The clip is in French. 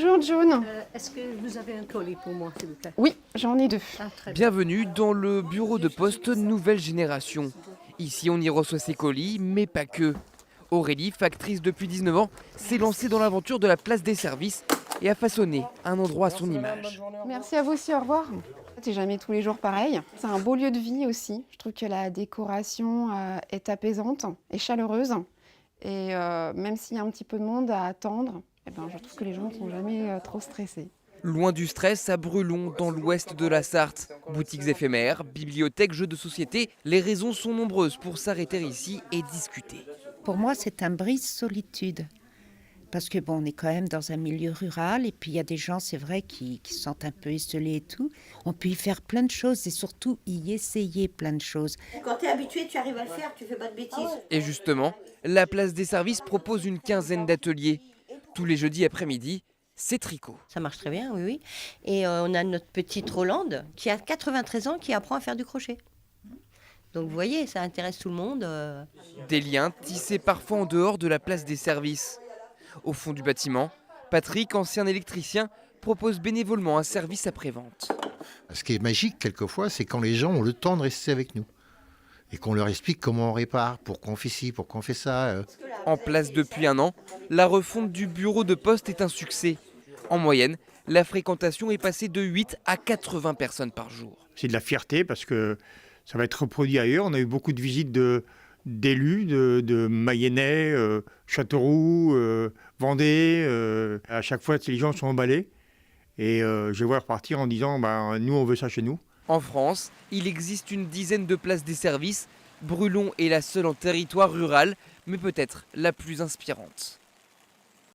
Bonjour June. Est-ce que vous avez un colis pour moi, s'il vous plaît? Oui, j'en ai 2. Ah, très bien. Bienvenue dans le bureau de poste Nouvelle Génération. Ici, on y reçoit ses colis, mais pas que. Aurélie, factrice depuis 19 ans, s'est lancée dans l'aventure de la place des services et a façonné un endroit à son image. Merci à vous aussi, au revoir. C'est jamais tous les jours pareil. C'est un beau lieu de vie aussi. Je trouve que la décoration est apaisante et chaleureuse. Et même s'il y a un petit peu de monde à attendre, je trouve que les gens ne sont jamais trop stressés. Loin du stress, à Brulon, dans l'ouest de la Sarthe. Boutiques éphémères, bibliothèques, jeux de société, les raisons sont nombreuses pour s'arrêter ici et discuter. Pour moi, c'est un brise-solitude. Parce que on est quand même dans un milieu rural et puis il y a des gens, c'est vrai, qui se sentent un peu isolés et tout. On peut y faire plein de choses et surtout y essayer plein de choses. Quand tu es habitué, tu arrives à le faire, tu fais pas de bêtises. Et justement, la place des services propose une quinzaine d'ateliers. Tous les jeudis après-midi, c'est tricot. Ça marche très bien, oui, oui. Et on a notre petite Rolande qui a 93 ans qui apprend à faire du crochet. Donc vous voyez, ça intéresse tout le monde. Des liens tissés parfois en dehors de la place des services. Au fond du bâtiment, Patrick, ancien électricien, propose bénévolement un service après-vente. Ce qui est magique quelquefois, c'est quand les gens ont le temps de rester avec nous et qu'on leur explique comment on répare, pourquoi on fait ci, pourquoi on fait ça. En place depuis un an, la refonte du bureau de poste est un succès. En moyenne, la fréquentation est passée de 8 à 80 personnes par jour. C'est de la fierté parce que ça va être reproduit ailleurs. On a eu beaucoup de visites d'élus, de Mayennais, Châteauroux, Vendée. À chaque fois, les gens sont emballés. Et je les vois repartir en disant nous, on veut ça chez nous. En France, il existe une dizaine de places des services. Brulon est la seule en territoire rural, mais peut-être la plus inspirante.